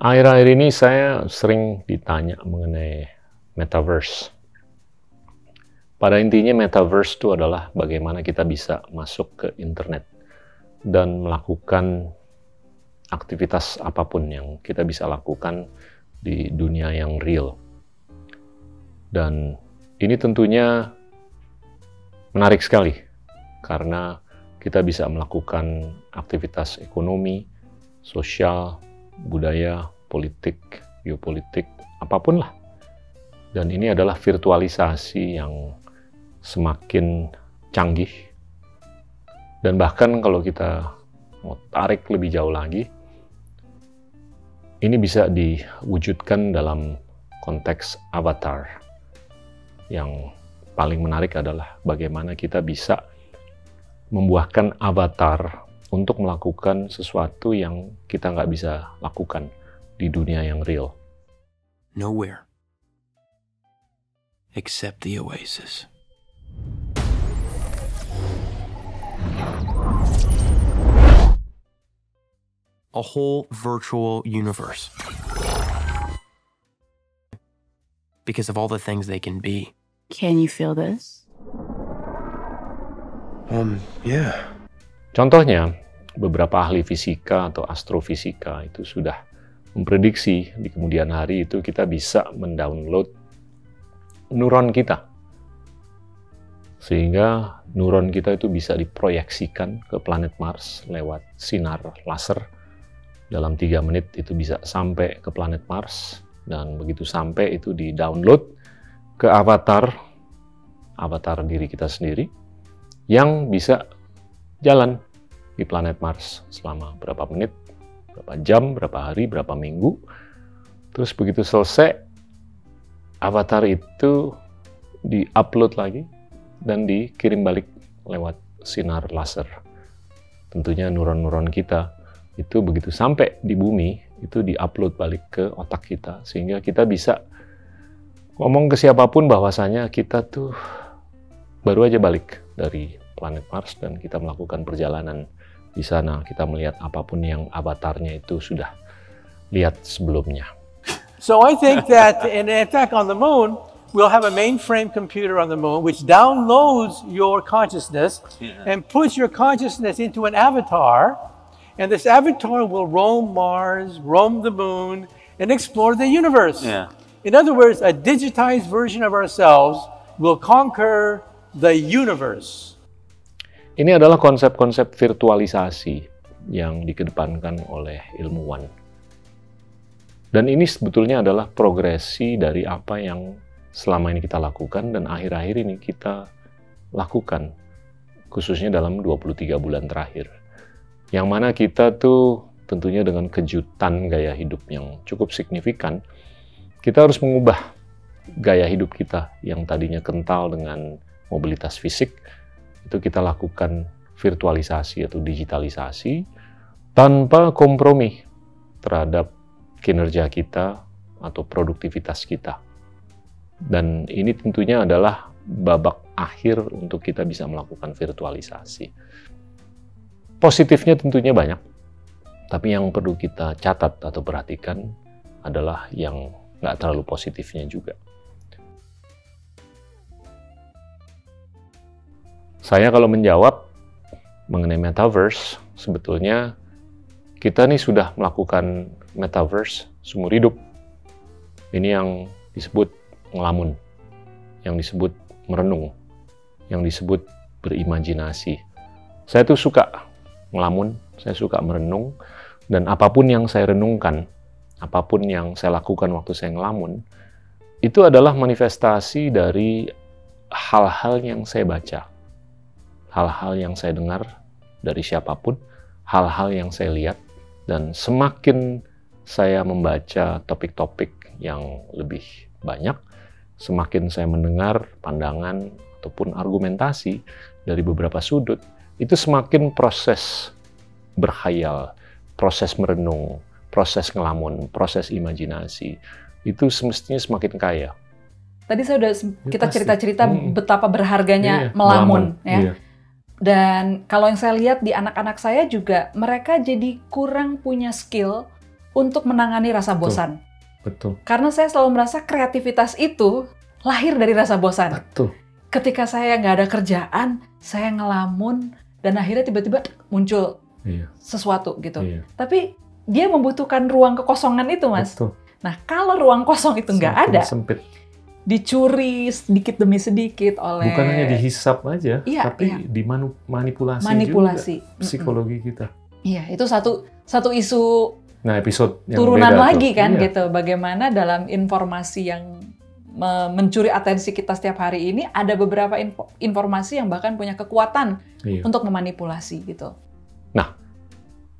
Akhir-akhir ini saya sering ditanya mengenai metaverse. Pada intinya metaverse itu adalah bagaimana kita bisa masuk ke internet dan melakukan aktivitas apapun yang kita bisa lakukan di dunia yang real. Dan ini tentunya menarik sekali karena kita bisa melakukan aktivitas ekonomi, sosial, budaya, politik, geopolitik, apapun lah. Dan ini adalah virtualisasi yang semakin canggih. Dan bahkan kalau kita mau tarik lebih jauh lagi, ini bisa diwujudkan dalam konteks avatar. Yang paling menarik adalah bagaimana kita bisa membuahkan avatar untuk melakukan sesuatu yang kita nggak bisa lakukan di dunia yang real. Nowhere except the oasis. A whole virtual universe. Because of all the things they can be. Can you feel this? Yeah. Contohnya, beberapa ahli fisika atau astrofisika itu sudah memprediksi di kemudian hari itu kita bisa mendownload neuron kita. Sehingga neuron kita itu bisa diproyeksikan ke planet Mars lewat sinar laser. Dalam 3 menit itu bisa sampai ke planet Mars. Dan begitu sampai itu di-download ke avatar diri kita sendiri yang bisa jalan di planet Mars selama berapa menit, berapa jam, berapa hari, berapa minggu. Terus begitu selesai, avatar itu di-upload lagi dan dikirim balik lewat sinar laser. Tentunya neuron-neuron kita itu begitu sampai di bumi, itu di-upload balik ke otak kita. Sehingga kita bisa ngomong ke siapapun bahwasanya kita tuh baru aja balik dari planet Mars dan kita melakukan perjalanan di sana. Kita melihat apapun yang avatarnya itu sudah lihat sebelumnya. So I think that in Attack on the Moon, we'll have a mainframe computer on the moon which downloads your consciousness and puts your consciousness into an avatar. And this avatar will roam Mars, roam the moon, and explore the universe. Yeah. In other words, a digitized version of ourselves will conquer the universe. Ini adalah konsep-konsep virtualisasi yang dikedepankan oleh ilmuwan. Dan ini sebetulnya adalah progresi dari apa yang selama ini kita lakukan dan akhir-akhir ini kita lakukan, khususnya dalam 23 bulan terakhir. Yang mana kita tuh tentunya dengan kejutan gaya hidup yang cukup signifikan, kita harus mengubah gaya hidup kita yang tadinya kental dengan mobilitas fisik, itu kita lakukan virtualisasi atau digitalisasi tanpa kompromi terhadap kinerja kita atau produktivitas kita. Dan ini tentunya adalah babak akhir untuk kita bisa melakukan virtualisasi. Positifnya tentunya banyak, tapi yang perlu kita catat atau perhatikan adalah yang nggak terlalu positifnya juga. Saya kalau menjawab mengenai metaverse, sebetulnya kita nih sudah melakukan metaverse seumur hidup. Ini yang disebut ngelamun, yang disebut merenung, yang disebut berimajinasi. Saya tuh suka ngelamun, saya suka merenung, dan apapun yang saya renungkan, apapun yang saya lakukan waktu saya ngelamun, itu adalah manifestasi dari hal-hal yang saya baca. Hal-hal yang saya dengar dari siapapun, hal-hal yang saya lihat, dan semakin saya membaca topik-topik yang lebih banyak, semakin saya mendengar pandangan ataupun argumentasi dari beberapa sudut, itu semakin proses berkhayal, proses merenung, proses ngelamun, proses imajinasi, itu semestinya semakin kaya. Tadi saya udah kita pasti. cerita-cerita betapa berharganya Iya, melamun, ya. Iya. Dan kalau yang saya lihat di anak-anak saya juga, mereka jadi kurang punya skill untuk menangani rasa bosan. Betul. Karena saya selalu merasa kreativitas itu lahir dari rasa bosan. Betul. Ketika saya nggak ada kerjaan, saya ngelamun, dan akhirnya tiba-tiba muncul Iya. sesuatu gitu. Iya. Tapi dia membutuhkan ruang kekosongan itu, Mas. Betul. Nah, kalau ruang kosong itu nggak Semakin ada, sempit. dicuri sedikit demi sedikit oleh... Bukan hanya dihisap aja, Iya, tapi iya. manipulasi juga psikologi kita. Iya, itu satu isu Nah, episode yang turunan beda lagi tuh. kan Iya. gitu. Bagaimana dalam informasi yang mencuri atensi kita setiap hari ini, ada beberapa informasi yang bahkan punya kekuatan Iya. untuk memanipulasi gitu.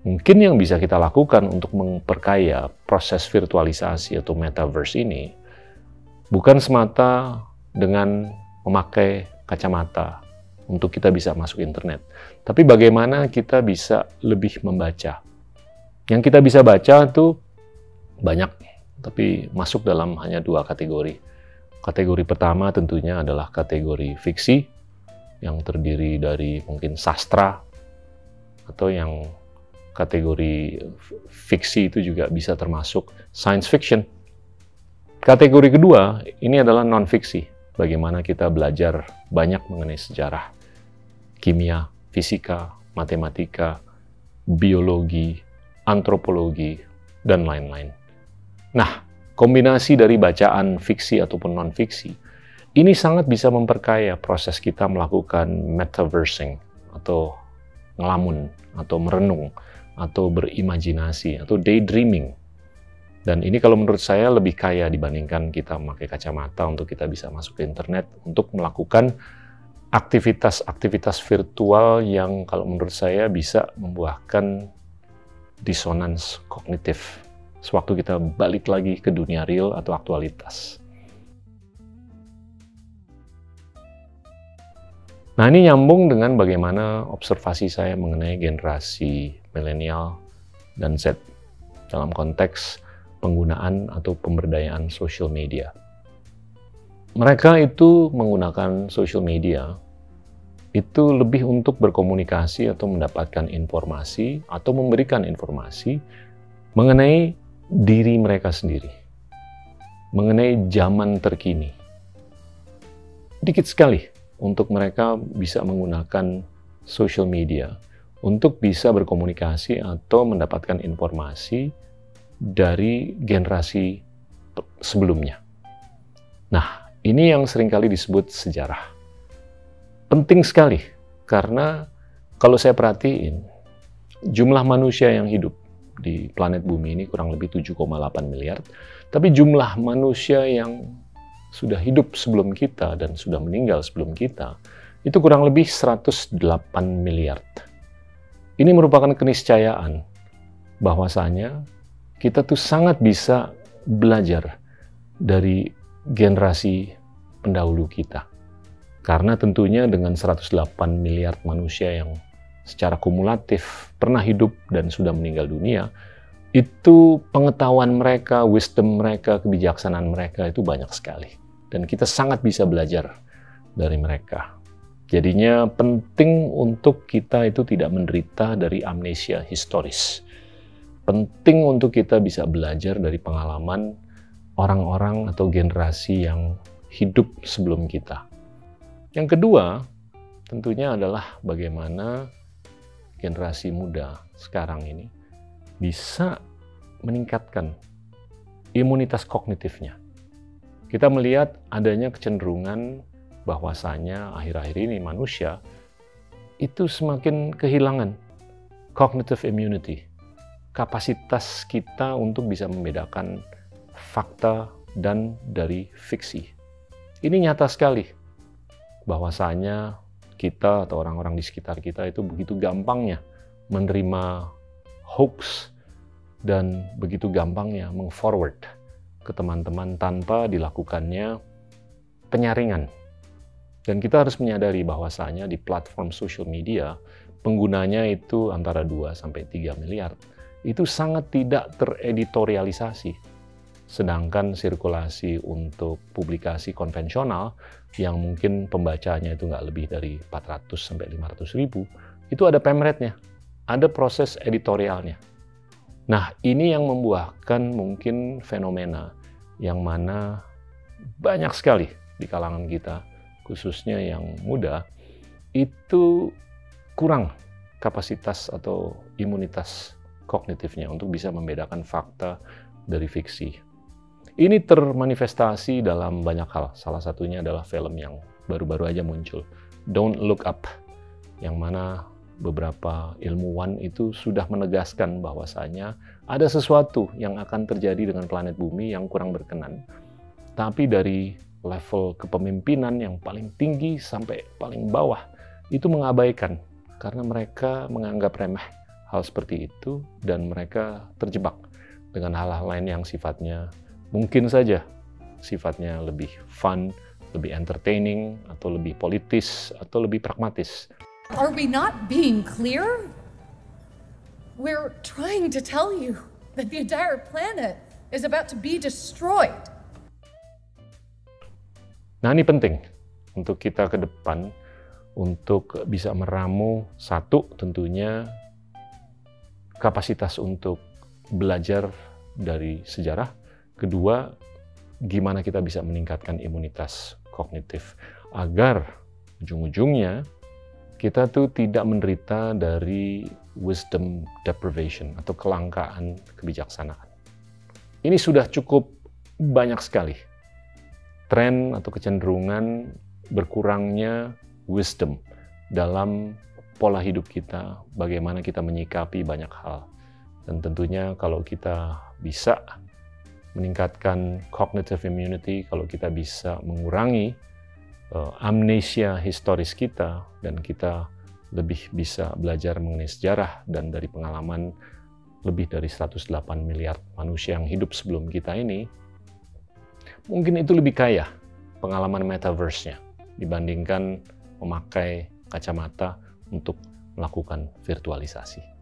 Mungkin yang bisa kita lakukan untuk memperkaya proses virtualisasi atau metaverse ini bukan semata dengan memakai kacamata untuk kita bisa masuk internet, tapi bagaimana kita bisa lebih membaca. Yang kita bisa baca itu banyak, tapi masuk dalam hanya 2 kategori. Kategori pertama tentunya adalah kategori fiksi, yang terdiri dari mungkin sastra, atau yang kategori fiksi itu juga bisa termasuk science fiction. Kategori kedua, ini adalah non-fiksi. Bagaimana kita belajar banyak mengenai sejarah, kimia, fisika, matematika, biologi, antropologi, dan lain-lain. Nah, kombinasi dari bacaan fiksi ataupun non-fiksi, ini sangat bisa memperkaya proses kita melakukan metaversing, atau ngelamun, atau merenung, atau berimajinasi, atau daydreaming. Dan ini kalau menurut saya lebih kaya dibandingkan kita memakai kacamata untuk kita bisa masuk ke internet untuk melakukan aktivitas-aktivitas virtual yang kalau menurut saya bisa membuahkan disonans kognitif sewaktu kita balik lagi ke dunia real atau aktualitas. Nah, ini nyambung dengan bagaimana observasi saya mengenai generasi milenial dan Z dalam konteks penggunaan atau pemberdayaan social media. Mereka itu menggunakan social media itu lebih untuk berkomunikasi atau mendapatkan informasi atau memberikan informasi mengenai diri mereka sendiri, mengenai zaman terkini. Dikit sekali untuk mereka bisa menggunakan social media untuk bisa berkomunikasi atau mendapatkan informasi dari generasi sebelumnya. Nah, ini yang seringkali disebut sejarah. Penting sekali, karena kalau saya perhatiin, jumlah manusia yang hidup di planet bumi ini kurang lebih 7,8 miliar, tapi jumlah manusia yang sudah hidup sebelum kita dan sudah meninggal sebelum kita, itu kurang lebih 108 miliar. Ini merupakan keniscayaan bahwasanya kita tuh sangat bisa belajar dari generasi pendahulu kita. Karena tentunya dengan 108 miliar manusia yang secara kumulatif pernah hidup dan sudah meninggal dunia, itu pengetahuan mereka, wisdom mereka, kebijaksanaan mereka itu banyak sekali. Dan kita sangat bisa belajar dari mereka. Jadinya penting untuk kita itu tidak menderita dari amnesia historis. Penting untuk kita bisa belajar dari pengalaman orang-orang atau generasi yang hidup sebelum kita. Yang kedua, tentunya adalah bagaimana generasi muda sekarang ini bisa meningkatkan imunitas kognitifnya. Kita melihat adanya kecenderungan bahwasanya akhir-akhir ini manusia itu semakin kehilangan cognitive immunity, kapasitas kita untuk bisa membedakan fakta dan dari fiksi. Ini nyata sekali bahwasanya kita atau orang-orang di sekitar kita itu begitu gampangnya menerima hoax dan begitu gampangnya meng-forward ke teman-teman tanpa dilakukannya penyaringan. Dan kita harus menyadari bahwasanya di platform social media, penggunanya itu antara 2-3 miliar. Itu sangat tidak tereditorialisasi. Sedangkan sirkulasi untuk publikasi konvensional, yang mungkin pembacanya itu nggak lebih dari 400-500 ribu, itu ada pemretnya, ada proses editorialnya. Nah, ini yang membuahkan mungkin fenomena yang mana banyak sekali di kalangan kita, khususnya yang muda, itu kurang kapasitas atau imunitas kognitifnya untuk bisa membedakan fakta dari fiksi. Ini termanifestasi dalam banyak hal. Salah satunya adalah film yang baru-baru aja muncul, Don't Look Up, yang mana beberapa ilmuwan itu sudah menegaskan bahwasanya ada sesuatu yang akan terjadi dengan planet bumi yang kurang berkenan. Tapi dari level kepemimpinan yang paling tinggi sampai paling bawah itu mengabaikan karena mereka menganggap remeh hal seperti itu dan mereka terjebak dengan hal-hal lain yang sifatnya mungkin saja sifatnya lebih fun, lebih entertaining, atau lebih politis, atau lebih pragmatis. Are we not being clear? We're trying to tell you that the entire planet is about to be destroyed. Nah, ini penting untuk kita ke depan, untuk bisa meramu satu tentunya kapasitas untuk belajar dari sejarah, kedua gimana kita bisa meningkatkan imunitas kognitif agar ujung-ujungnya kita tuh tidak menderita dari wisdom deprivation atau kelangkaan kebijaksanaan. Ini sudah cukup banyak sekali tren atau kecenderungan berkurangnya wisdom dalam pola hidup kita, bagaimana kita menyikapi banyak hal. Dan tentunya kalau kita bisa meningkatkan cognitive immunity, kalau kita bisa mengurangi amnesia historis kita, dan kita lebih bisa belajar mengenai sejarah dan dari pengalaman lebih dari 108 miliar manusia yang hidup sebelum kita ini, mungkin itu lebih kaya pengalaman metaverse-nya dibandingkan memakai kacamata untuk melakukan virtualisasi.